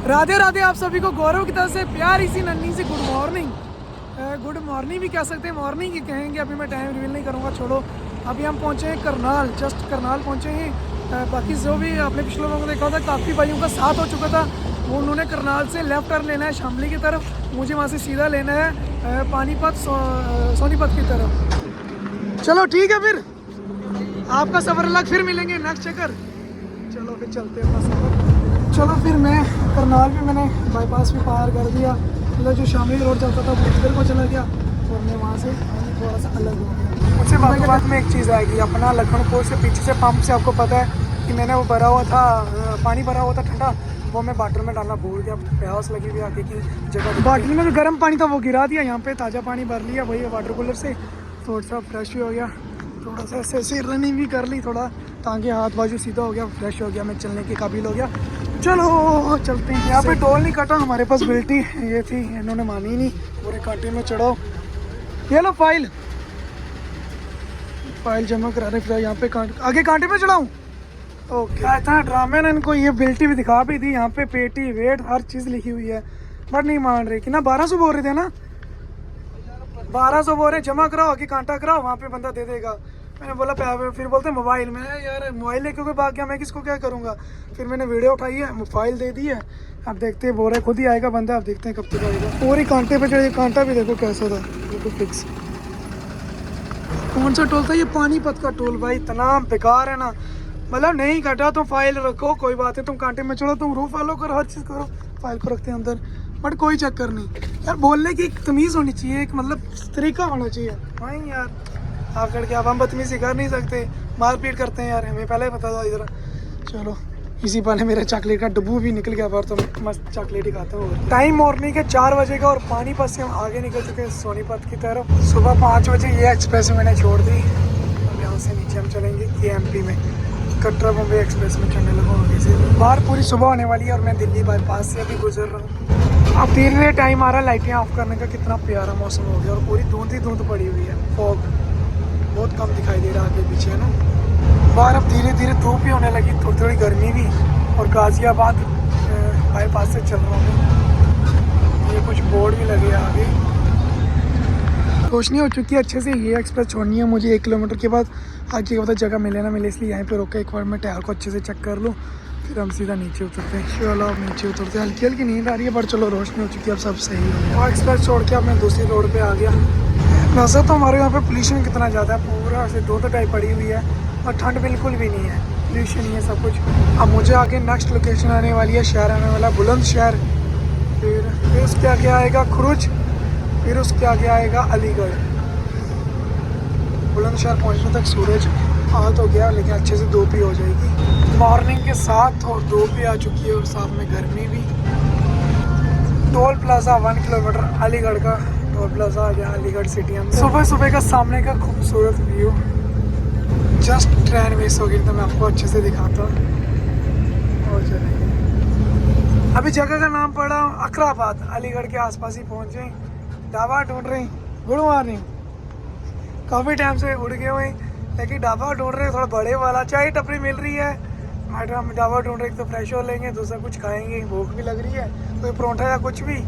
राधे राधे आप सभी को गौरव की तरफ से प्यारी सी नन्ही सी गुड मॉर्निंग। गुड मॉर्निंग भी कह सकते हैं, मॉर्निंग ही कहेंगे। अभी मैं टाइम रिवील नहीं करूँगा, छोड़ो। अभी हम पहुँचे हैं करनाल, जस्ट करनाल पहुँचे हैं। बाकी जो भी आपने पिछले लोगों को देखा होता, काफ़ी भाइयों का साथ हो चुका था। वो उन्होंने करनाल से लेफ्ट टर्न लेना है शामली की तरफ, मुझे वहाँ से सीधा लेना है पानीपत सोनीपत की तरफ। चलो ठीक है, फिर आपका सफ़र अलग, फिर मिलेंगे नेक्स्ट चक्कर। चलो फिर चलते हैं अपना सफ़र। चलो फिर मैं करनाल भी मैंने बाईपास भी पार कर दिया, मतलब जो शामली रोड जाता था वो इधर को चला गया और मैं वहाँ से थोड़ा सा अलग हो गया। उससे बाद में एक चीज़ आएगी, अपना लखनपुर से पीछे से पंप से आपको पता है कि मैंने वो भरा हुआ था, पानी भरा हुआ था ठंडा, वो मैं बाटल में डालना भूल गया। प्यास लगी हुई आगे की जगह, बाटल में जो गर्म पानी था वो गिरा दिया, यहाँ पे ताज़ा पानी भर लिया वही वाटर कूलर से, थोड़ा सा फ्रेश भी हो गया। थोड़ा सा ऐसे रनिंग भी कर ली थोड़ा, ताकि हाथ बाजू सीधा हो गया, फ्रेश हो गया, मैं चलने के काबिल हो गया। चलो चलते हैं। यहाँ पे टोल नहीं कटा, हमारे पास बिल्टी ये थी, इन्होंने मानी नहीं, पूरे कांटे में चढ़ाओ। ये लो फाइल जमा कराने, फिर यहाँ पे आगे कांटे में चढ़ाऊँ। ओके, इतना ड्रामे ने इनको ये बिल्टी भी दिखा भी दी, यहाँ पे पेटी वेट हर चीज़ लिखी हुई है, बट नहीं मान रही कि ना। 1200 बोल रहे थे ना, 1200 बोल रहे, जमा कराओ आगे कांटा कराओ, वहाँ पे बंदा दे देगा। मैंने बोला फिर बोलते मोबाइल में, यार मोबाइल लेके कोई भाग गया, मैं किसको क्या करूँगा। फिर मैंने वीडियो उठाई है, मोबाइल दे दी है, अब देखते हैं, बोल रहे खुद ही आएगा बंदा, अब देखते हैं कब तक आएगा। पूरी कांटे पे चढ़े, कांटा भी देखो कैसा था, बिल्कुल फिक्स। कौन सा टोल था ये? पानीपत का टोल। भाई इतना बेकार है ना, मतलब नहीं कटा तो फाइल रखो, कोई बात है, तुम कांटे में चढ़ो, तुम रूल फॉलो करो, हर चीज़ करो, फाइल को रखते हैं अंदर, बट कोई चक्कर नहीं यार। बोलने की एक तमीज़ होनी चाहिए, एक मतलब तरीका होना चाहिए। भाई यार आप करके अब हम बदतमीजी कर नहीं सकते, मारपीट करते हैं यार, हमें पहले ही पता था इधर। चलो इसी बहाने मेरा चॉकलेट का डब्बू भी निकल गया बाहर, तो मैं मस्त चॉकलेट ही खाता हूँ। टाइम मॉर्निंग के 4 बजे का, और पानीपत से हम आगे निकल चुके हैं सोनीपत की तरफ। सुबह 5 बजे ये एक्सप्रेस मैंने छोड़ दी, अब यहाँ से नीचे हम चलेंगे KMP में, कटरा बम्बे एक्सप्रेस में चढ़ने लगा आगे से। बाहर पूरी सुबह होने वाली है और मैं दिल्ली बाईपास से अभी गुजर रहा हूँ। अब धीरे धीरे टाइम आ रहा है लाइटें ऑफ करने का, कितना प्यारा मौसम हो गया, और पूरी धुंध ही धुंध पड़ी हुई है, फॉग बहुत कम दिखाई दे रहा है आगे पीछे है ना। बाहर अब धीरे धीरे धूप भी होने लगी, थोड़ी थोड़ी गर्मी भी, और गाजियाबाद बाईपास से चल रहा हूँ। ये कुछ बोर्ड भी लगे आगे। रोशनी हो चुकी है अच्छे से, ये एक्सप्रेस छोड़नी है मुझे 1 किलोमीटर के बाद, आगे का पता जगह मिले ना मिले, इसलिए यहीं पे रोके, एक बार मैं टायर को अच्छे से चेक कर लूँ, फिर हम सीधा नीचे उतरते हैं। चलो अब नीचे उतरते हैं, हल्की हल्की नींद आ रही है, पर चलो रोशनी हो चुकी है, अब सब सही है। और एक्सप्रेस छोड़ के अब मैं दूसरी रोड पे आ गया। वैसे तो हमारे यहाँ पे पोल्यूशन कितना ज़्यादा है, पूरा ऐसे धुंध टाइप पड़ी हुई है, और ठंड बिल्कुल भी नहीं है, पोल्यूशन ही है सब कुछ। अब मुझे आगे नेक्स्ट लोकेशन आने वाली है, शहर आने वाला बुलंदशहर, फिर उसके आगे आएगा खुरुज, फिर उसके आगे आएगा अलीगढ़। बुलंदशहर पहुँचने तक सूरज आ तो गया, लेकिन अच्छे से धूप भी हो जाएगी। मॉर्निंग के साथ और धूप भी आ चुकी है, और साथ में गर्मी भी। टोल प्लाजा 1 किलोमीटर अलीगढ़ का टोल प्लाजा आ गया, अलीगढ़ सिटी अंदर। सुबह सुबह का सामने का खूबसूरत व्यू। जस्ट ट्रेन मिस हो गई तो मैं आपको अच्छे से दिखाता हूँ। और चलेंगे, अभी जगह का नाम पड़ा अकराबाद, अलीगढ़ के आसपास ही पहुँचे। ढाबा ढूंढ रहे हैं, गुड मॉर्निंग, काफ़ी टाइम से उड़ गए हुए, लेकिन ढाबा ढूंढ रहे हैं थोड़ा बड़े वाला, चाय टपरी मिल रही है, मैडम ढाबा ढूंढ रहे हैं, तो फ्रेश हो लेंगे, दूसरा कुछ खाएंगे, भूख भी लग रही है, कोई परोठा या कुछ भी।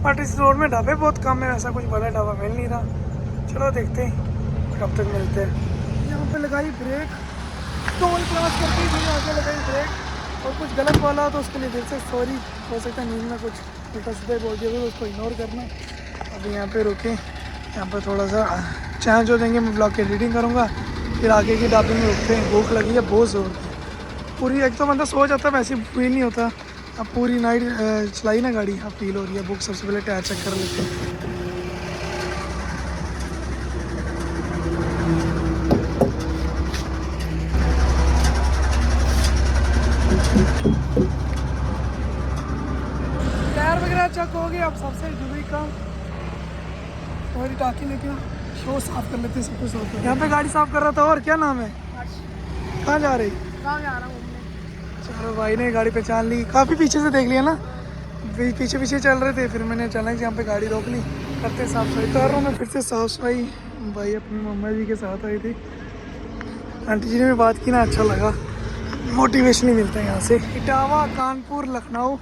बट इस रोड में ढाबे बहुत कम है, ऐसा कुछ बड़ा ढाबा मिल नहीं रहा। चलो देखते हैं कब तक मिलते हैं। यहाँ पे लगाई ब्रेक, टोल क्रॉस करके फिर आगे लगाई ब्रेक, और कुछ गलत वाला तो उसके लिए दिल से सॉरी, हो सकता है नींद में कुछ उल्टा सीधा बोल दिया, तो उसको इग्नोर करना। अभी यहाँ पे रुके, यहाँ पर थोड़ा सा चेंज हो जाएंगे, मैं ब्लॉग की एडिटिंग करूँगा, फिर आगे के ढाबे में रुकते हैं। भूख लगी है बहुत ज़ोर की, पूरी एक तो बंदा सो जाता है, वैसे फील नहीं होता, अब पूरी नाइट चलाई ना गाड़ी, अब फील हो रही है भूख। सबसे पहले टायर चेक कर लेते हैं। टायर वगैरह चेक हो गया, अब सबसे जरूरी काम हमारी टाँकी लेके शो साफ कर लेते हैं, सब कुछ साफ कर। यहाँ पे गाड़ी साफ कर रहा था, और क्या नाम है, कहाँ जा रही? गाँव जा रहा हूँ। चलो भाई ने गाड़ी पहचान ली, काफ़ी पीछे से देख लिया ना, पीछे पीछे चल रहे थे, फिर मैंने अचानक यहाँ पे गाड़ी रोक ली, करते साफ सफाई कर रहा हूँ मैं फिर से साफ सफाई। भाई अपनी मम्मा जी के साथ आई थी, आंटी जी ने भी बात की ना, अच्छा लगा, मोटिवेशन ही मिलता है यहाँ से। इटावा, कानपुर, लखनऊ,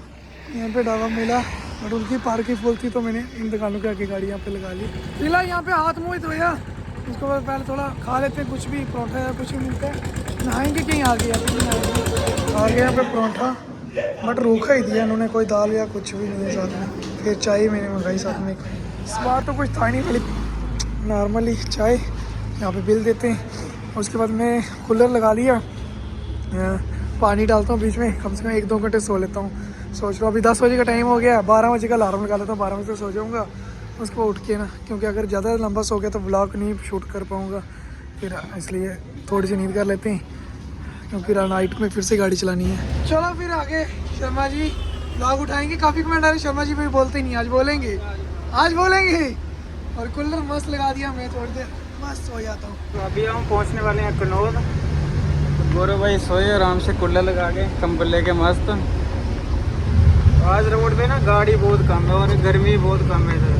यहाँ पे ढाबा मिला बट उनकी पार्किंग फुल थी तो मैंने इन दुकानों के आगे गाड़ी यहाँ पे लगा ली। फिलहाल यहाँ पे हाथ मुँह धोया, उसके बाद पहले थोड़ा खा लेते हैं कुछ भी, परोठा या कुछ भी मिलता है। नहाएंगे कहीं आगे आ गया यहाँ पे परोठा बट रूखा ही दिया इन्होंने, कोई दाल या कुछ भी नहीं है साथ में। फिर चाय मैंने मंगाई साथ में, इस बार तो कुछ था नहीं, खाली नॉर्मली चाय। यहाँ पे बिल देते हैं। उसके बाद मैं कूलर लगा लिया, पानी डालता हूँ बीच में, कम से कम 1-2 घंटे सो लेता हूँ। सोच रहा हूँ अभी 10 बजे का टाइम हो गया, 12 बजे का अलार्म लगा लेता हूँ, 12 बजे से सो जाऊँगा। उसको उठ के ना, क्योंकि अगर ज़्यादा लंबा सो गया तो व्लॉग नहीं शूट कर पाऊँगा, फिर इसलिए थोड़ी सी नींद कर लेते हैं, क्योंकि नाइट में फिर से गाड़ी चलानी है। चलो फिर आगे शर्मा जी व्लॉग उठाएंगे। काफ़ी कमेंट आ रहे शर्मा जी भी बोलते ही नहीं, आज बोलेंगे आज बोलेंगे। और कूलर मस्त लगा दिया, मैं थोड़ी देर मस्त हो जाता हूँ। तो अभी हम पहुंचने वाले हैं कन्नौज। गौरव भाई सोए आराम से कूलर लगा के, कंबल लेके मस्त। आज रोड पे ना गाड़ी बहुत कम है और गर्मी बहुत कम है इधर,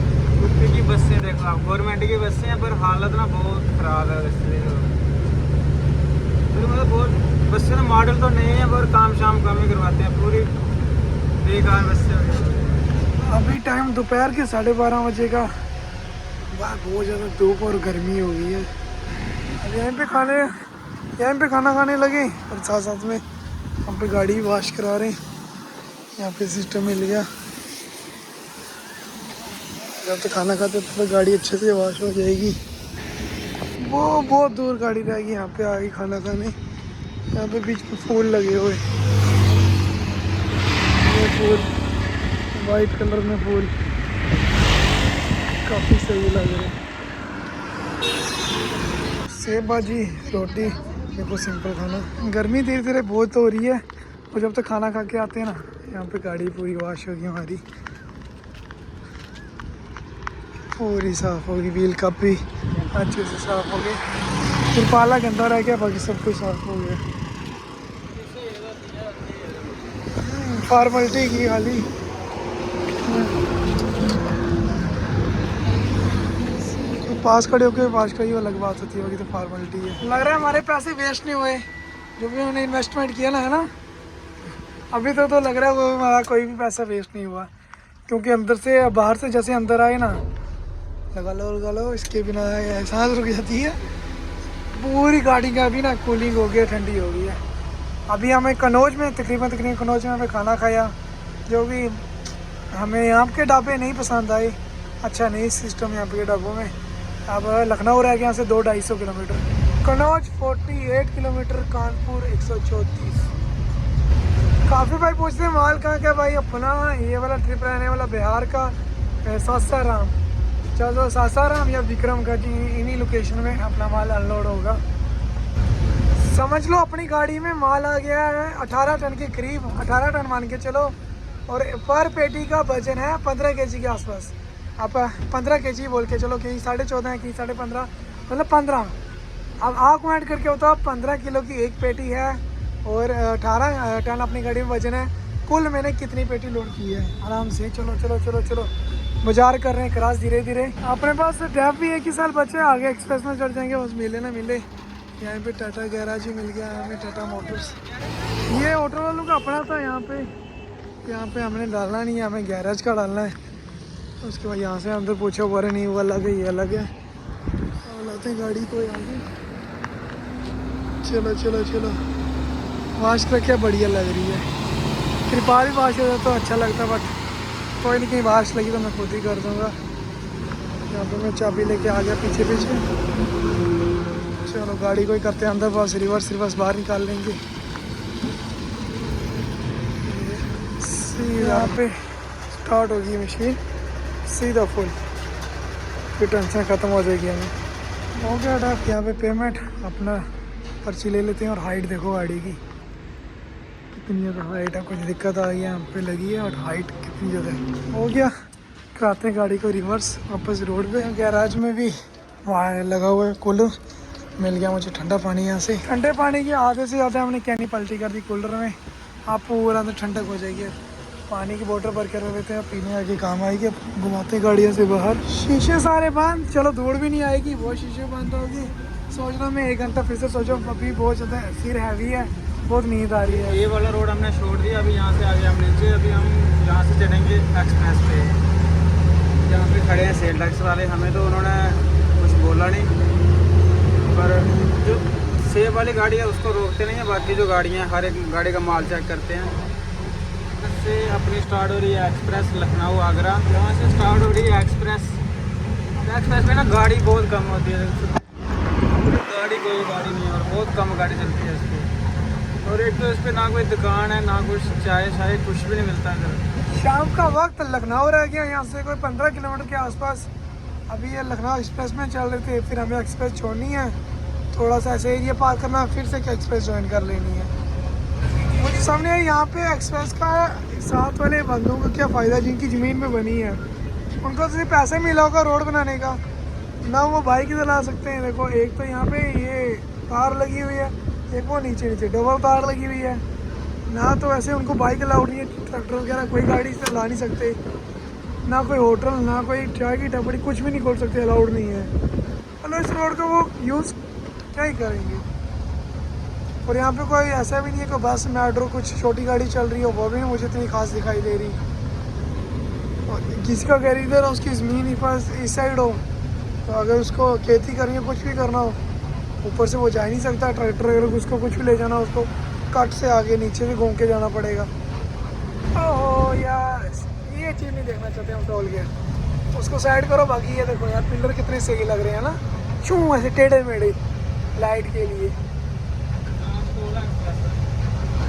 क्योंकि बसें देखो आप, गवर्नमेंट की बसें हैं पर हालत ना बहुत ख़राब है बसें। तो मतलब बहुत बसें ना मॉडल तो नहीं है पर काम शाम कम ही करवाते हैं, पूरी बेकार बसें वगैरह। अभी टाइम दोपहर के 12:30 बजे का, वाह बहुत ज़्यादा धूप और गर्मी हो गई है। अब यहाँ पे खाना खाने लगे और साथ साथ में हम पे गाड़ी वॉश करा रहे हैं। यहाँ पे सिस्टम मिल गया, जब तक खाना खाते तो गाड़ी अच्छे से वॉश हो जाएगी। वो बहुत दूर गाड़ी रहेगी, यहाँ पे आ गई खाना खाने। यहाँ पे बीच में फूल लगे हुए, ये फूल वाइट कलर में फूल काफ़ी सही लग रहे हैं। सेब भाजी रोटी, देखो सिंपल खाना। गर्मी धीरे धीरे बहुत हो रही है और जब तक खाना खा के आते हैं ना, यहाँ पे गाड़ी पूरी वॉश होगी हमारी, पूरी साफ़ होगी। व्हील कप भी अच्छे से साफ़ हो गए, फिर पाला गंदा रह गया, बाकी सब कुछ साफ़ हो गया। फॉर्मेलिटी की खाली, पास खड़े होकर वॉश करिए अलग बात होती होगी, तो फॉर्मेलिटी है। लग रहा है हमारे पैसे वेस्ट नहीं हुए जो भी उन्होंने इन्वेस्टमेंट किया ना, है ना। अभी तो लग रहा है वो हमारा कोई भी पैसा वेस्ट नहीं हुआ, क्योंकि अंदर से बाहर से जैसे अंदर आए ना, लगा लो इसके बिना सांस रुक जाती है। पूरी गाड़ी का अभी ना कूलिंग हो गई, ठंडी हो गई है। अभी हमें कन्नौज में तकरीबन कन्नौज में हमें खाना खाया, जो भी हमें यहाँ के ढाबे नहीं पसंद आए, अच्छा नहीं सिस्टम यहाँ पे ढाबों में। अब लखनऊ रह गया यहाँ से 200-250 किलोमीटर, कन्नौज 48 किलोमीटर, कानपुर 134। काफ़ी भाई पूछते हैं माल कहाँ क्या भाई, अपना ये वाला ट्रिप रहने वाला बिहार का सासाराम, चलो सासाराम या विक्रमगंज, इन्हीं लोकेशन में अपना माल अनलोड होगा। समझ लो अपनी गाड़ी में माल आ गया है 18 टन के करीब, 18 टन मान के चलो, और पर पेटी का वजन है 15 kg के आसपास। आप 15 kg बोल के चलो, कहीं 14.5 है, कहीं 15.5, मतलब 15। अब आप ऐड करके बताओ, 15 किलो की एक पेटी है और 18 टन अपनी गाड़ी में वजन है। कुल मैंने कितनी पेटी लोड की है आराम से। चलो बाजार कर रहे हैं क्रॉस धीरे धीरे। अपने पास डैप भी 1 ही साल बचे, आगे एक्सप्रेस में चढ़ जाएंगे, बस मिले ना मिले। यहाँ पे टाटा गैराज ही मिल गया हमें, टाटा मोटर्स। ये ऑटो वालों का अपना था यहाँ पे हमने डालना नहीं है, हमें गैराज का डालना है। उसके बाद यहाँ से अंदर पूछो, बोरे नहीं वो अलग है, ये अलग है। और लाते हैं गाड़ी को यहाँ पे। चलो वाश रखे, बढ़िया लग रही है। कृपाल भी वाश हो तो अच्छा लगता, बट कोई नहीं, कहीं वाश लगी तो मैं खुद ही कर दूँगा। यहाँ पे मैं चाबी लेके आ गया पीछे। चलो गाड़ी को ही करते हैं अंदर, बस रिवर्स बाहर निकाल लेंगे। यहाँ पे स्टार्ट होगी मशीन, सीधा फुल, फिर टेंशन ख़त्म हो जाएगी हमें। हो गया डाक, यहाँ पे पेमेंट, अपना पर्ची ले लेते हैं। और हाइट देखो गाड़ी की कितनी ज़्यादा हाइट है, कुछ दिक्कत आ गई यहाँ पे लगी है, और हाइट कितनी ज़्यादा है। हो गया, कराते हैं गाड़ी को रिवर्स वापस रोड पे। गैराज में भी वहाँ लगा हुआ है कूलर, मिल गया मुझे ठंडा पानी यहाँ से। ठंडे पानी की आधे से ज़्यादा हमने कैनी पलटी कर दी कूलर में, आप पूरा अंदर ठंडक हो जाएगी। पानी की बोतल भर कर लेते हैं, पीने आगे काम आएगी। घुमाते हैं गाड़ियों से बाहर, शीशे सारे बंद, चलो धूल भी नहीं आएगी, बहुत शीशे बंद होगी। सोच रहा मैं 1 घंटा फिर से सोचो, अभी बहुत ज़्यादा सिर हैवी है, बहुत नींद आ रही है। ये वाला रोड हमने छोड़ दिया, अभी यहाँ से आगे हम नीचे, अभी हम यहाँ एक्सप्रेस पे, जहाँ पे खड़े हैं सेल टैक्स वाले। हमें तो उन्होंने कुछ बोला नहीं, पर जो सेब वाली गाड़ी है उसको रोकते नहीं है, बाकी जो गाड़ियाँ हैं हर एक गाड़ी का माल चेक करते हैं। इससे अपनी स्टार्ट हो रही है एक्सप्रेस लखनऊ आगरा, यहाँ से स्टार्ट हो रही है एक्सप्रेस। एक्सप्रेस में ना गाड़ी बहुत कम होती है, कोई गाड़ी नहीं है और बहुत कम गाड़ी चलती है इस पर। और एक तो इस पर ना कोई दुकान है, ना कुछ चाय शाय कुछ भी नहीं मिलता है। शाम का वक्त लखनऊ रह गया, यहाँ से कोई 15 किलोमीटर के आसपास। अभी ये लखनऊ एक्सप्रेस में चल रहे थे, फिर हमें एक्सप्रेस छोड़नी है, थोड़ा सा ऐसे एरिया पार करना, फिर से एक्सप्रेस ज्वाइन कर लेनी है। मुझे सामने है यहाँ पे एक्सप्रेस का साथ वाले बंदों को क्या फ़ायदा जिनकी ज़मीन में बनी है, उनको तो सिर्फ पैसे मिला होगा रोड बनाने का, ना वो बाइक चला सकते हैं। देखो एक तो यहाँ पे ये तार लगी हुई है, एक वो नीचे नीचे डबल तार लगी हुई है, ना तो वैसे उनको बाइक अलाउड नहीं है, ट्रैक्टर वगैरह कोई गाड़ी से ला नहीं सकते, ना कोई होटल, ना कोई चाय की टपड़ी, कुछ भी नहीं खोल सकते, अलाउड नहीं है। मतलब इस रोड का वो यूज़ क्या ही करेंगे। और यहाँ पे कोई ऐसा भी नहीं है कि बस मेट्रो कुछ छोटी गाड़ी चल रही हो, वो भी मुझे इतनी खास दिखाई दे रही। और किसी का घर इधर हो, उसकी ज़मीन इस साइड हो, तो अगर उसको खेती करनी हो, कुछ भी करना हो, ऊपर से वो जा ही नहीं सकता। ट्रैक्टर अगर उसको कुछ भी ले जाना, उसको कट से आगे नीचे से घूम के जाना पड़ेगा। ओह यार, ये चीज़ नहीं देखना चाहते हम टोल गेट, उसको साइड करो। बाकी ये देखो यार, पिलर कितने सही लग रहे हैं ना, चूँ ऐसे टेढ़े मेढ़े लाइट के लिए।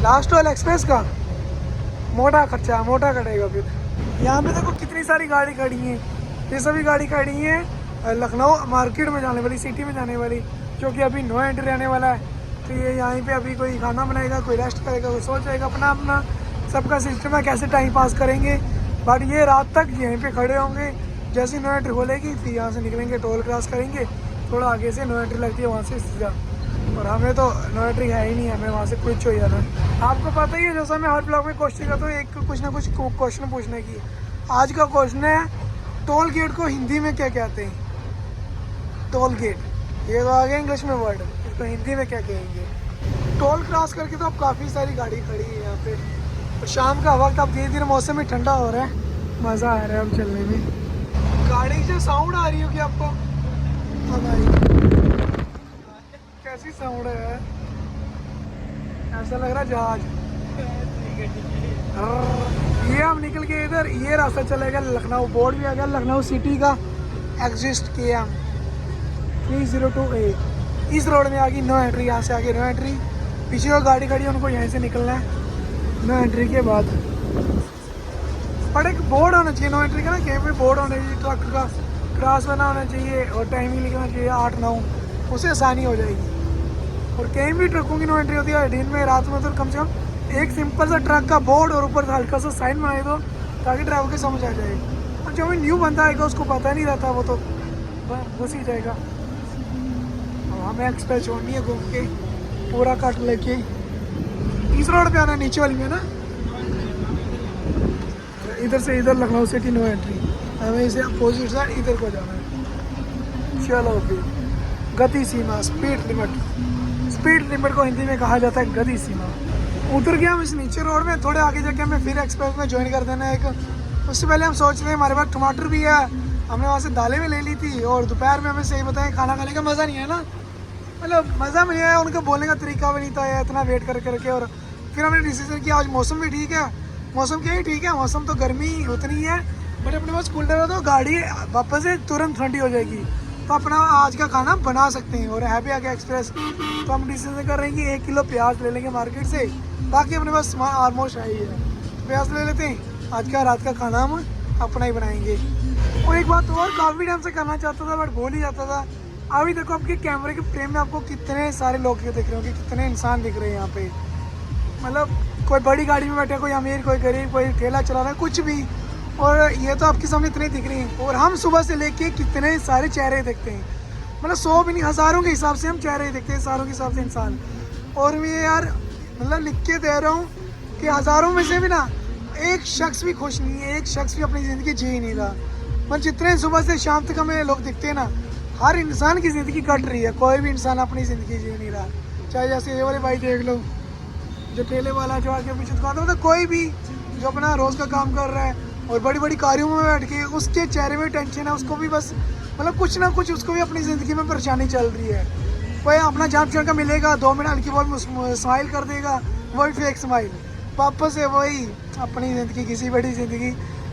लास्ट वाला एक्सप्रेस का मोटा खर्चा, मोटा कटेगा फिर। यहाँ पे देखो कितनी सारी गाड़ी खड़ी हैं, ये सभी गाड़ी खड़ी हैं लखनऊ मार्केट में जाने वाली, सिटी में जाने वाली, जो कि अभी नो एंट्री आने वाला है। तो ये यहाँ पे अभी कोई खाना बनाएगा, कोई रेस्ट करेगा, कोई सो जाएगा, अपना अपना सबका सिस्टम है, कैसे टाइम पास करेंगे। बट ये रात तक यहीं पे खड़े होंगे, जैसे नो एंट्री खोलेगी फिर यहाँ से निकलेंगे, टोल क्रॉस करेंगे, थोड़ा आगे से नो एंट्री लगती है, वहाँ से सीधा। और हमें तो नो एंट्री है ही नहीं, हमें वहाँ से कुछ हो जाना। आपको पता ही है, जैसा मैं हर ब्लॉग में कोशिश करता हूँ एक कुछ ना कुछ क्वेश्चन पूछने की। आज का क्वेश्चन है, टोल गेट को हिंदी में क्या कहते हैं? टोल गेट, ये तो आ गया इंग्लिश में वर्ड, इसको हिंदी में क्या कहेंगे? टोल क्रॉस करके तो अब काफ़ी सारी गाड़ी खड़ी है यहाँ पे, और शाम का वक्त अब धीरे धीरे मौसम में ठंडा हो रहा है, मज़ा आ रहा है अब चलने में। गाड़ी से साउंड आ रही हो कि आपको? कैसी साउंड है, ऐसा लग रहा है जहाज। ये हम निकल के इधर, ये रास्ता चलेगा लखनऊ, बोर्ड भी आ गया लखनऊ सिटी का, एग्जिस्ट KM 302A। इस रोड में आ गई नो एंट्री, यहाँ से आगे नो एंट्री, पीछे जो गाड़ी खड़ी है उनको यहीं से निकलना है नो एंट्री के बाद। पर एक बोर्ड होना चाहिए नो एंट्री का ना, कहीं पे बोर्ड होना चाहिए, ट्रक का क्रॉस बना होना चाहिए और टाइमिंग लिखना चाहिए 8-9, उससे आसानी हो जाएगी। और कहीं भी ट्रकों की नो एंट्री होती है दिन में, रात में, तो कम से कम एक सिंपल सा ट्रक का बोर्ड और ऊपर हल्का सा साइन बनाए दो, ताकि ड्राइवर को समझ आ जाए। और जो भी न्यू बंदा आएगा उसको पता नहीं रहता, वो तो घुस ही जाएगा। अब हमें एक्सप्रेस छोड़नी है, घूम के पूरा कट लेके इस रोड पे आना है, नीचे वाली में ना, इधर से इधर लखनऊ सिटी नो एंट्री, हमें इसे अपोजिट साइड इधर को जाना है। चलो फिर, गति सीमा, स्पीड लिमिट को हिंदी में कहा जाता है गति सीमा। उतर गया हम इस नीचे रोड में, थोड़े आगे जाके हमें फिर एक्सप्रेस में ज्वाइन कर देना है एक। उससे पहले हम सोच रहे हैं, हमारे पास टमाटर भी है, हमने वहाँ से दालें भी ले ली थी, और दोपहर में हमें सही बताएं खाना खाने का मज़ा नहीं है ना, मतलब मज़ा भी नहीं आया, उनका बोलने का तरीका भी नहीं था इतना वेट कर करके। और फिर हमने डिसीजन किया, आज मौसम भी ठीक है, मौसम क्या ही ठीक है, मौसम तो गर्मी उतनी है, बट अपने पास कूलर है तो गाड़ी वापस से तुरंत ठंडी हो जाएगी, तो अपना आज का खाना बना सकते हैं। और है भी आ गया एक्सप्रेस, तो हम डिसीजन कर रहे हैं कि 1 किलो प्याज ले लेंगे मार्केट से, बाकी अपने पास सामान ऑलमोस्ट है ही है, प्याज ले लेते हैं, आज का रात का खाना हम अपना ही बनाएंगे। और एक बात और, काफ़ी टाइम से करना चाहता था बट भूल ही जाता था। अभी देखो आपके कैमरे के फ्रेम में आपको कितने सारे लोग दिख रहे होंगे, कितने इंसान दिख रहे हैं यहाँ पे, मतलब कोई बड़ी गाड़ी में बैठे, कोई अमीर, कोई गरीब, कोई ठेला चला रहा है, कुछ भी, और ये तो आपके सामने इतने दिख रही हैं। और हम सुबह से लेके कितने सारे चेहरे देखते हैं, मतलब 100 भी नहीं, हज़ारों के हिसाब से हम चेहरे देखते हैं, हज़ारों के हिसाब से इंसान। और मैं यार मतलब लिख के दे रहा हूँ कि हज़ारों में से भी ना एक शख्स भी खुश नहीं है, एक शख्स भी अपनी ज़िंदगी जी नहीं रहा। मतलब जितने सुबह से शाम तक हमें लोग दिखते हैं ना, हर इंसान की ज़िंदगी कट रही है, कोई भी इंसान अपनी ज़िंदगी जी नहीं रहा। चाहे जैसे ये वाले भाई देख लो, जो ठेले वाला, जो आगे पीछे दुकान, मतलब कोई भी जो अपना रोज़ का काम कर रहा है, और बड़ी बड़ी कारों में बैठ के उसके चेहरे में टेंशन है, उसको भी बस मतलब कुछ ना कुछ उसको भी अपनी ज़िंदगी में परेशानी चल रही है। कोई अपना जान पहचान का मिलेगा, 2 मिनट हल्की बहुत स्माइल कर देगा, वही फेक स्माइल, वापस से वही अपनी ज़िंदगी, किसी बड़ी ज़िंदगी।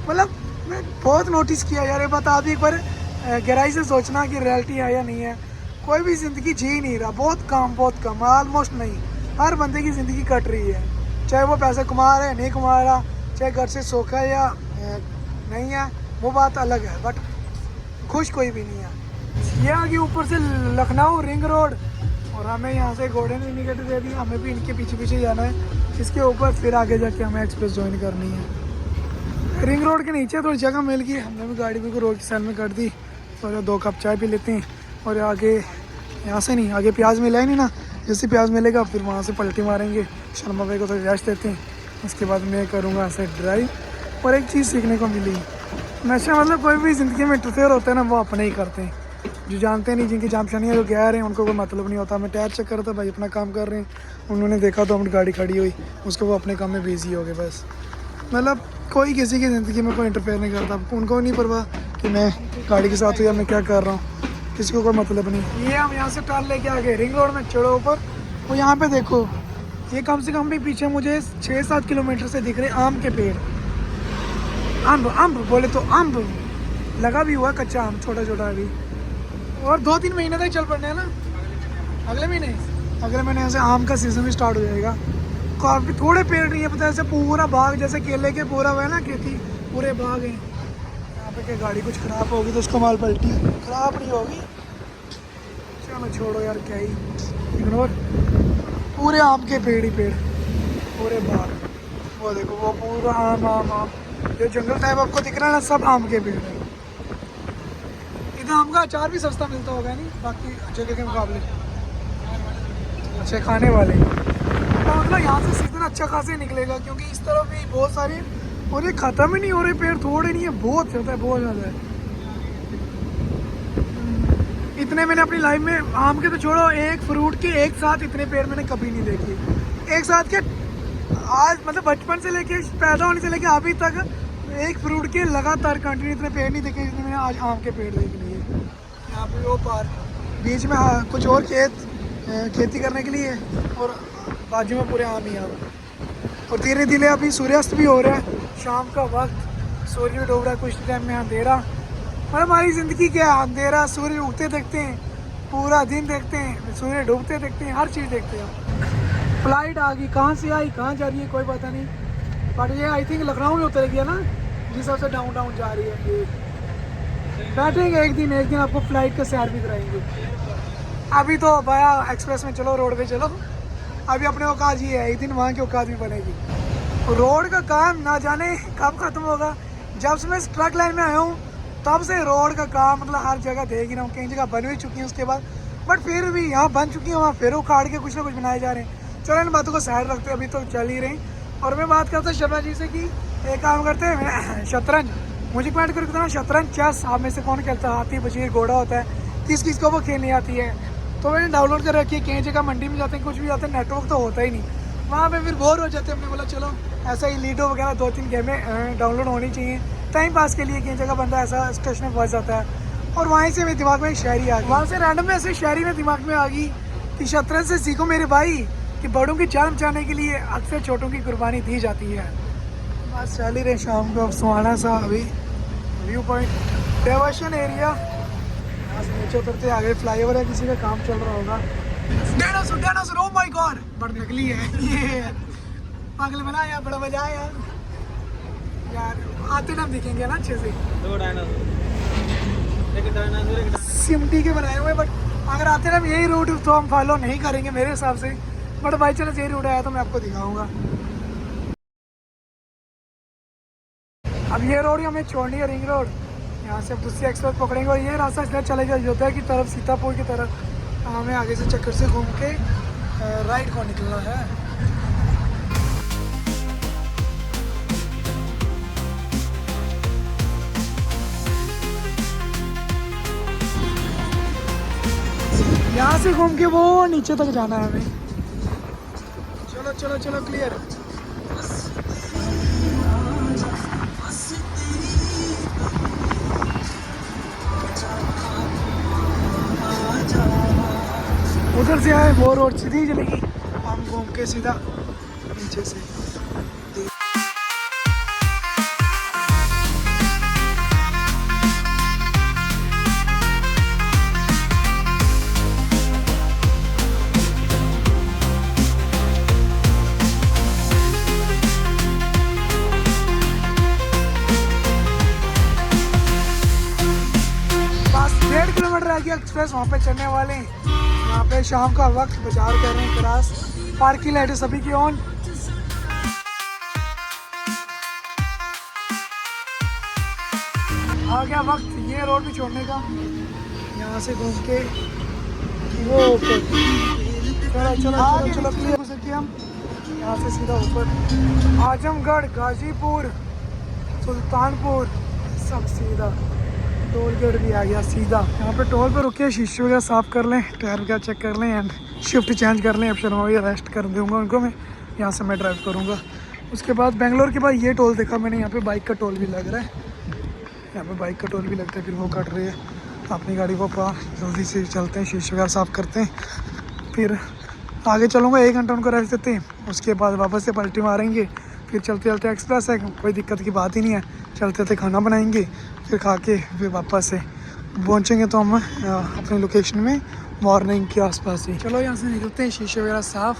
मतलब मैं बहुत नोटिस किया यार ये बात। आप एक बार गहराई से सोचना कि रियलिटी है या नहीं है। कोई भी ज़िंदगी जी नहीं रहा, बहुत कम, ऑलमोस्ट नहीं। हर बंदे की ज़िंदगी कट रही है, चाहे वो पैसे कमा रहा है नहीं कमा रहा, चाहे घर से सोखा है या नहीं है, वो बात अलग है, बट खुश कोई भी नहीं है। ये आगे ऊपर से लखनऊ रिंग रोड, और हमें यहाँ से गोल्डन इंडिकेटर दे दिया, हमें भी इनके पीछे पीछे जाना है। इसके ऊपर फिर आगे जाके हमें एक्सप्रेस ज्वाइन करनी है। रिंग रोड के नीचे थोड़ी जगह मिल गई, हमने भी गाड़ी बिल्कुल रोड की साइड में कर दी। और 2 कप चाय पी लेते हैं, और आगे यहाँ से नहीं, आगे प्याज मिला ही नहीं ना, जैसे प्याज मिलेगा फिर वहाँ से पलटी मारेंगे, शर्मा भाई को थोड़ी रेस्ट देते हैं, उसके बाद मैं करूँगा ऐसे ड्राइव। और एक चीज़ सीखने को मिली, नशा मतलब कोई भी ज़िंदगी में इंटरफेयर होता है ना, वो अपने ही करते हैं। जो जानते नहीं, जिनकी जान पहचानी है, जो गैर हैं, उनको कोई मतलब नहीं होता। मैं टायर चेक कर रहा था, भाई अपना काम कर रहे हैं, उन्होंने देखा 2 मिनट गाड़ी खड़ी हुई, उसको वो अपने काम में बिजी हो गए बस। मतलब कोई किसी की ज़िंदगी में कोई इंटरफेयर नहीं करता, उनको नहीं परवाह कि मैं गाड़ी के साथ हूँ या मैं क्या कर रहा हूँ, किसी को कोई मतलब नहीं। ये हम यहाँ से टर्न लेके आ गए, रिंग रोड में चढ़ो ऊपर, वो यहाँ पे देखो, ये कम से कम भी पीछे मुझे 6-7 किलोमीटर से दिख रहे आम के पेड़। अम्ब बोले तो अम्ब लगा भी हुआ, कच्चा आम छोटा छोटा अभी, और 2-3 महीने तक चल पड़ने है ना, अगले महीने से आम का सीज़न भी स्टार्ट हो जाएगा। काफ़ी थोड़े पेड़ नहीं है, पता है, ऐसे पूरा बाग जैसे केले के पूरा हुआ है ना, खेती पूरे बाग हैं यहाँ पे। क्या गाड़ी कुछ ख़राब होगी तो उसको माल पलटी ख़राब नहीं होगी, चलो छोड़ो यार, क्या ही इग्नोर। पूरे आम के पेड़ ही पेड़, पूरे बाग, वो देखो वो पूरा आम। जो जंगल टाइप आपको दिख रहा है ना, सब आम के पेड़ है। इधर आम का अचार भी सस्ता मिलता होगा नहीं बाकी जगह के मुकाबले, अच्छे खाने वाले। तो मतलब यहाँ से सीजन अच्छा खासा ही निकलेगा, क्योंकि इस तरफ भी बहुत सारे, और ये ख़त्म ही नहीं हो रहे पेड़, थोड़े नहीं है, बहुत ज़्यादा है। इतने मैंने अपनी लाइफ में, आम के तो छोड़ो, एक फ्रूट के एक साथ इतने पेड़ मैंने कभी नहीं देखे एक साथ के। आज मतलब बचपन से लेके पैदा होने से लेके अभी तक एक फ्रूट के लगातार कंटिन्यू इतने पेड़ नहीं देखे जितने मैंने आज आम के पेड़ देख लिए। यहाँ पे वो पार बीच में कुछ और खेती करने के लिए, और बाजू में पूरे आम ही आम। और धीरे धीरे अभी सूर्यास्त भी हो रहा है, शाम का वक्त, सूर्य भी डूब रहा है, कुछ टाइम में अंधेरा। मतलब हमारी ज़िंदगी क्या है, अंधेरा, सूर्य उगते देखते हैं, पूरा दिन देखते हैं, सूर्य डूबते देखते हैं, हर चीज़ देखते हैं। फ्लाइट आ गई, कहाँ से आई कहाँ जा रही है कोई पता नहीं, बट ये आई थिंक लखनऊ में उतरेगी है ना, जिस हिसाब से डाउन जा रही है। बैठेंगे एक दिन आपको फ्लाइट का सैर भी कराएंगे। अभी तो भैया एक्सप्रेस में चलो, रोड पे चलो, अभी अपने औकात ही है, एक दिन वहाँ की औकात भी बनेगी। रोड का काम ना जाने कब ख़त्म होगा। जब से मैं ट्रक लाइन में आया हूँ तब से रोड का काम मतलब हर जगह देख ही रहा हूँ, कई जगह बन भी चुकी है उसके बाद, बट फिर भी यहाँ बन चुकी है, वहाँ फिर उखाड़ के कुछ ना कुछ बनाए जा रहे हैं। चलो इन बातों को साइड रखते हैं, अभी तो चल ही रही। और मैं बात करता हूँ शर्मा जी से कि एक काम करते हैं, शतरंज मुझे कमेंट करके बताना, शतरंज चेस आप में से कौन खेलता है, हाथी बशीर घोड़ा होता है, किस को वो खेलनी आती है। तो मैंने डाउनलोड कर रखी है, कई जगह मंडी में जाते हैं, कुछ भी जाते हैं, नेटवर्क तो होता ही नहीं वहाँ पे, फिर बोर हो जाते हैं। हमने बोला चलो ऐसा ही लीडो वगैरह 2-3 गेमें डाउनलोड होनी चाहिए टाइम पास के लिए। कई जगह बंदा ऐसा स्टेशन में फंस जाता है, और वहीं से मेरे दिमाग में एक शायरी आ गई, वहाँ से रैंडम में ऐसे शायरी में दिमाग में आ गई कि शतरंज से सीखो मेरे भाई कि बड़ों की जान बचाने के लिए अक्सर छोटों की कुर्बानी दी जाती है। बस चल ही रहे शाम को, अब सुहाना सा अभी व्यू पॉइंट डाइवर्शन एरिया, यहाँ से नीचे उतरते आगे फ्लाईओवर है, किसी का काम चल रहा होगा। डायनासोर, ओह माय गॉड, बड़ा नकली है ये, पागल बनाया, बड़ा मजा आया यार। आते ना दिखेंगे ना अच्छे से, 2 डायनासोर, एक डायनासोर सिमटी के बनाए हुए, बट अगर आते ना यही रूट तो हम फॉलो नहीं करेंगे मेरे हिसाब से, बट बाई चांस यही रूट आया तो मैं आपको दिखाऊंगा। अब ये रोड हमें छोड़नी है, रिंग रोड, यहाँ से अब दूसरी एक्सप्रेस पकड़ेंगे, और ये रास्ता इधर चलेगा अयोध्या की तरफ, सीतापुर की तरफ। हमें आगे से चक्कर से घूम के राइट को निकलना है। यहाँ से घूम के वो नीचे तक जाना है हमें। चलो क्लियर। इधर से आए वो रोड सीधी चलेगी, हम घूम के सीधा नीचे से। बस 1.5 किलोमीटर रह गया एक्सप्रेस, वहाँ पे चढ़ने वाले हैं। यहाँ पे शाम का वक्त बाजार कर रहे हैं क्रॉस, पार्किंग लाइटें सभी की ऑन। आ गया वक्त ये रोड भी छोड़ने का, यहाँ से घूम के वो ऊपर। चलो चलो चलो चलो क्लियर हो सकते हम यहाँ से सीधा ऊपर। आजमगढ़, गाजीपुर, सुल्तानपुर सब सीधा। टोल गेट भी आ गया सीधा। यहाँ पे टोल पे रुके, शीशे वगैरह साफ़ कर लें, टायर वगैरह चेक कर लें एंड शिफ्ट चेंज कर लें। अब शर्मा भी रेस्ट कर दूँगा उनको, मैं यहाँ से मैं ड्राइव करूँगा। उसके बाद बेंगलोर के बाद ये टोल देखा मैंने, यहाँ पे बाइक का टोल भी लग रहा है। यहाँ पे बाइक का टोल भी लगता है, फिर वो कट रही है। अपनी गाड़ी को जल्दी से चलते हैं, शीशे वगैरह साफ़ करते हैं, फिर आगे चलूँगा। 1 घंटा उनको रेस्ट देते हैं, उसके बाद वापस से पलटी मारेंगे। फिर चलते चलते एक्सप्रेस है, कोई दिक्कत की बात ही नहीं है। चलते चलते खाना बनाएंगे, फिर खा के फिर वापस से पहुँचेंगे तो हम अपनी लोकेशन में मॉर्निंग के आसपास ही। चलो यहाँ से निकलते हैं, शीशे वगैरह साफ़।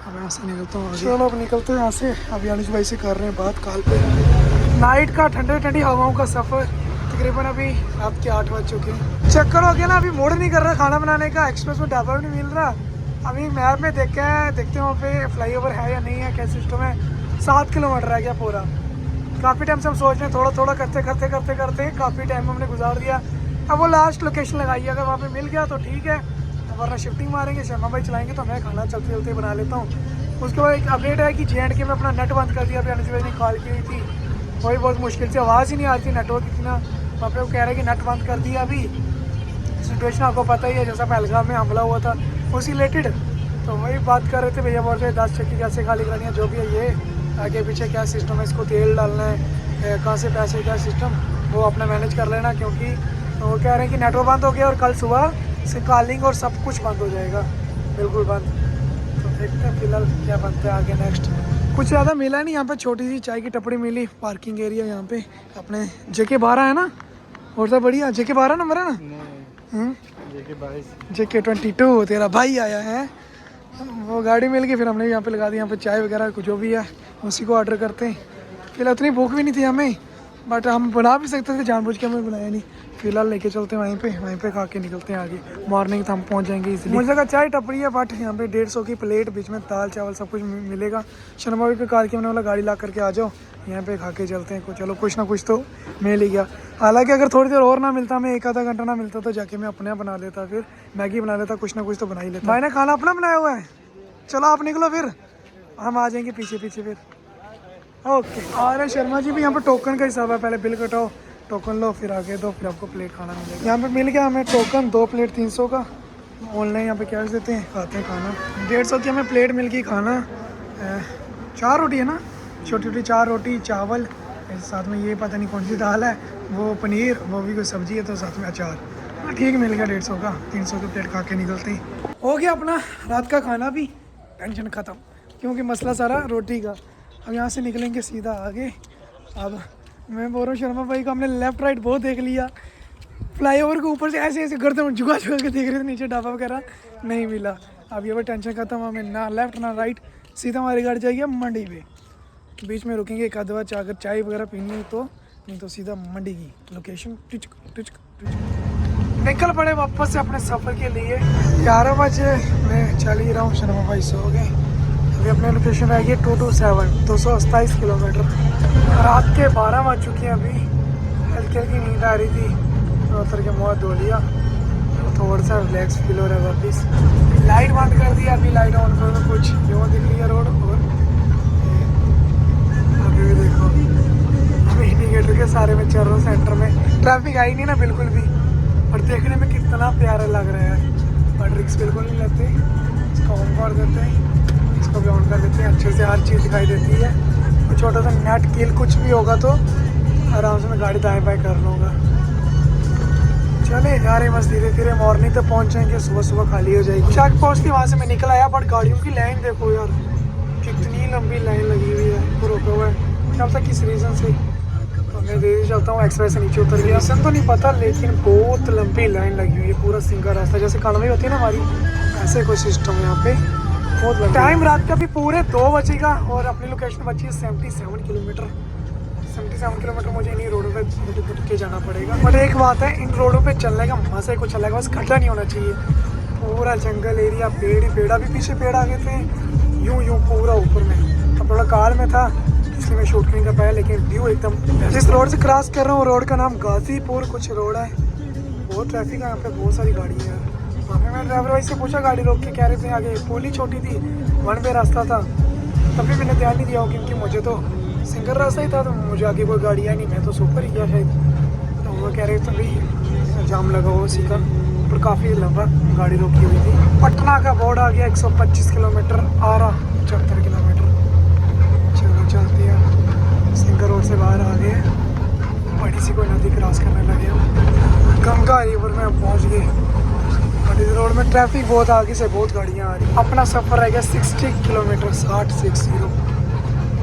अब यहाँ से निकलता हूँ। चलो अब निकलते हैं यहाँ से। अभी अनुज भाई से कर रहे हैं बात कॉल पे। नाइट का ठंडे ठंडी हवाओं का सफ़र, तकरीबन अभी रात के 8 बज चुके हैं। चक्कर हो गया ना, अभी मूड नहीं कर रहा खाना बनाने का, एक्सप्रेस में ढाबा भी नहीं मिल रहा। अभी मैप में देखते हैं वहाँ पे फ्लाईओवर है या नहीं है, क्या सिस्टम है। 7 किलोमीटर रह गया पूरा। काफ़ी टाइम से हम सोच रहे हैं, थोड़ा थोड़ा करते करते करते करते काफ़ी टाइम हमने गुजार दिया। अब वो लास्ट लोकेशन लगाई है, अगर वहाँ पे मिल गया तो ठीक है, वरना शिफ्टिंग मारेंगे। शर्मा भाई चलाएंगे तो मैं खाना चलते चलते बना लेता हूँ। उसके बाद एक अपडेट है कि JNK में अपना नेट बंद कर दिया। अभी अनुज भाई ने कॉल की हुई थी, वही बहुत मुश्किल से, आवाज़ ही नहीं आती नेटवर्क इतना। वहाँ पे वो कह रहे हैं कि नेट बंद कर दिया। अभी सिचुएशन आपको पता ही है, जैसा पहलगाम में हमला हुआ था उसी रिलेटेड। तो वही बात कर रहे थे, भैया बोल रहे 10 चक्की कैसे खाली करनी है, जो भी है ये आगे पीछे क्या सिस्टम है, इसको तेल डालना है, कहाँ से पैसे क्या सिस्टम, वो अपना मैनेज कर लेना। क्योंकि वो कह रहे हैं कि नेटवर्क बंद हो गया और कल सुबह से कॉलिंग और सब कुछ बंद हो जाएगा, बिल्कुल बंद। तो देखते हैं फिलहाल क्या बनता है आगे नेक्स्ट। कुछ ज़्यादा मिला नहीं, यहाँ पे छोटी सी चाय की टपड़ी मिली, पार्किंग एरिया यहाँ पे अपने JK12 है ना, और सब बढ़िया। JK12 नंबर है ना, JK22 तेरा भाई आया है, वो गाड़ी मिल गई, फिर हमने यहाँ पे लगा दी। यहाँ पे चाय वगैरह कुछ जो भी है उसी को ऑर्डर करते हैं। फिलहाल उतनी भूख भी नहीं थी हमें, बट हम बना भी सकते थे, जानबूझ के हमें बनाया नहीं। फिलहाल लेके चलते हैं वहीं पे खा के निकलते हैं आगे। मॉर्निंग तो हम पहुँच जाएंगे इसलिए। मुझे जगह चाय टपरी है, बट यहाँ पे 150 की प्लेट, बीच में दाल चावल सब कुछ मिलेगा। शर्मा भाई पे कॉल किया, मैंने बोला गाड़ी ला करके आ जाओ, यहाँ पे खा के चलते हैं। चलो कुछ ना कुछ तो मिल ही गया। हालांकि अगर थोड़ी देर और ना मिलता, मैं 1 आधा घंटा ना मिलता, तो जाके मैं अपने बना लेता, फिर मैगी बना लेता, कुछ ना कुछ तो बना ही लेता। भाई ने खाना अपना बनाया हुआ है, चलो आप निकलो, फिर हम आ जाएंगे पीछे पीछे फिर। ओके। और शर्मा जी भी यहाँ पर टोकन का हिसाब है, पहले बिल कटाओ, टोकन लो, फिर आगे दो, फिर आपको प्लेट खाना मिलेगा। यहाँ पे मिल गया हमें टोकन, 2 प्लेट 300 का। ऑनलाइन यहाँ पे कैश देते हैं, खाते हैं खाना। 150 की हमें प्लेट मिल गई। खाना 4 रोटी है ना, छोटी छोटी 4 रोटी, चावल, साथ में ये पता नहीं कौन सी दाल है, वो पनीर, वो भी कोई सब्जी है, तो साथ में अचार। हाँ ठीक मिल गया 150 का। 300 की प्लेट खा के निकलते हैं। हो गया अपना रात का खाना भी, टेंशन ख़त्म, क्योंकि मसला सारा रोटी का। अब यहाँ से निकलेंगे सीधा आगे। अब मैं बोल रहा हूँ शर्मा भाई को हमने लेफ़्ट राइट बहुत देख लिया, फ्लाईओवर के ऊपर से ऐसे ऐसे करते हैं, झुका झुका के देख रहे थे नीचे, ढाबा वगैरह नहीं मिला। अब ये पर टेंशन खत्म, हमें ना लेफ़्ट ना राइट, सीधा हमारी गाड़ी जाएगी मंडी पे। बीच में रुकेंगे एक आध बार, अगर चाय वगैरह पीनी है तो, नहीं तो सीधा मंडी की लोकेशन। निकल पड़े वापस से अपने सफ़र के लिए। 11 बजे मैं चल ही रहा हूँ, शर्मा भाई सो गए। अभी अपने लोकेशन रह गई 227, 227 किलोमीटर। रात के 12 बज चुके हैं। अभी हल्की हल्की नींद आ रही थी, तो उतर के मुँह धो लिया, तो थोड़ा सा रिलैक्स फील हो रहा है वापस। लाइट बंद कर दिया, अभी लाइट ऑन करो तो कुछ जो दिख रही है रोड। और अभी भी देखो, अभी इंडिकेटर के सारे में चल रहा हूँ, सेंटर में ट्रैफिक आई नहीं ना बिल्कुल भी, और देखने में कितना प्यारा लग रहा है। बट रिक्स बिल्कुल नहीं लेते, इसको ऑन कर देते हैं, इसको भी ऑन कर देते हैं, अच्छे से हर चीज़ दिखाई देती है। और छोटा सा नेट किल कुछ भी होगा तो आराम से मैं गाड़ी दाएं बाएं कर लूँगा। चले जा रहे बस धीरे धीरे, मॉर्निंग तक पहुंचेंगे, सुबह सुबह खाली हो जाएगी। चेक पोस्ट थी वहाँ से मैं निकल आया, बट गाड़ियों की लाइन देखो यार, कितनी लंबी लाइन लगी हुई है, रोका हुआ है। क्या पता किस रीज़न से, तो मैं दे चलता हूँ, एक्सप्रेस से नीचे उतर गया। रीज़न तो नहीं पता, लेकिन बहुत लंबी लाइन लगी हुई है, पूरा सिंगल रास्ता, जैसे कड़वी होती है ना हमारी, ऐसे कोई सिस्टम है यहाँ पे। बहुत लंबा टाइम रात का भी पूरे 2 बजेगा और अपनी लोकेशन बची है 77 किलोमीटर। 77 किलोमीटर मुझे इन्हीं रोडों पे घुट के जाना पड़ेगा। बट एक बात है, इन रोडों पे चलने का मज़ा ही कुछ अलग है, बस खड्डा नहीं होना चाहिए। पूरा जंगल एरिया, पेड़ ही पेड़, अभी पीछे पेड़ आ गए थे, यूं पूरा ऊपर में। अब थोड़ा कार में था इसलिए मैं शूट नहीं कर पाया, लेकिन व्यू एकदम। जिस रोड से क्रॉस कर रहा हूँ रोड का नाम गाजीपुर कुछ रोड है। बहुत ट्रैफिक है यहाँ पे, बहुत सारी गाड़ी है। वहाँ पे मैंने ड्राइवर भाई से पूछा, गाड़ी रोक के, कह रहे थे आगे पुल ही छोटी थी, 1 वे रास्ता था। तभी मैंने ध्यान नहीं दिया हो, क्योंकि मुझे तो सिंगल रास्ता ही था, तो मुझे आगे कोई गाड़ी आई नहीं, मैं तो सुपर ही गया शायद। तो वो कह रहे थे भाई जाम लगा हुआ सीधा, पर काफ़ी लंबा गाड़ी रोकी हुई थी। पटना का बोर्ड आ गया, 125 किलोमीटर आ रहा, 75 किलोमीटर। चलो चलते हैं, सिंगल रोड से बाहर आ गए, बड़ी सी कोई नदी क्रॉस करने लगे हम। गंगा रिवर में हम पहुँच गए। बड़ी रोड में ट्रैफिक बहुत, आगे से बहुत गाड़ियाँ आ रही। अपना सफ़र रह गया 60 किलोमीटर, 60।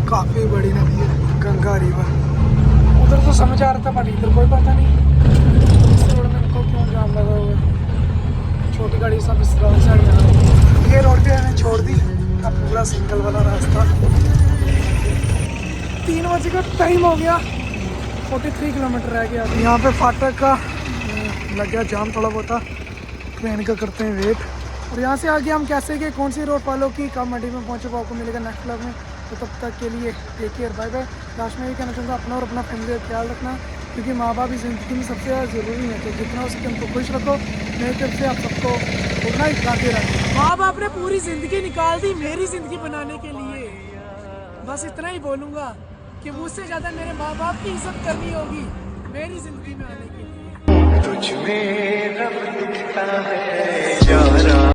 काफ़ी बड़ी नदी है गंगा रिवर। उधर तो समझ आ रहा था, बट इधर कोई पता नहीं इस रोड में इनको क्यों जाम लगा हुआ है। छोटी गाड़ी सब इस रोड साइड आ रही है। ये रोड पे मैंने छोड़ दी, अब पूरा सिंगल वाला रास्ता। 3 बजे का टाइम हो गया, 43 किलोमीटर रह गया। यहाँ पे फाटक का लग गया जाम थोड़ा बहुत, ट्रेन का करते हैं वेट। और यहाँ से आगे हम कैसे गए, कौन सी रोड फॉलो की, कब मंडी में पहुँचे, वो आपको मिलेगा नेक्स्ट व्लॉग में। तो तब तक के लिए take care, bye bye. Last में ये कहना चाहूँगा, अपना और अपना फैमिली का ख्याल रखना, क्योंकि माँ बाप ही ज़िंदगी में सबसे ज़्यादा ज़रूरी है। तो जितना हो सके उनको खुश रखो। मेरी तरफ से आप सबको उतना ही खाते रहो। माँ बाप ने पूरी ज़िंदगी निकाल दी मेरी ज़िंदगी बनाने के लिए, बस इतना ही बोलूँगा कि मुझसे ज़्यादा मेरे माँ बाप की इज्जत करनी होगी मेरी ज़िंदगी में आने के लिए। तुझ में रब दिखता है।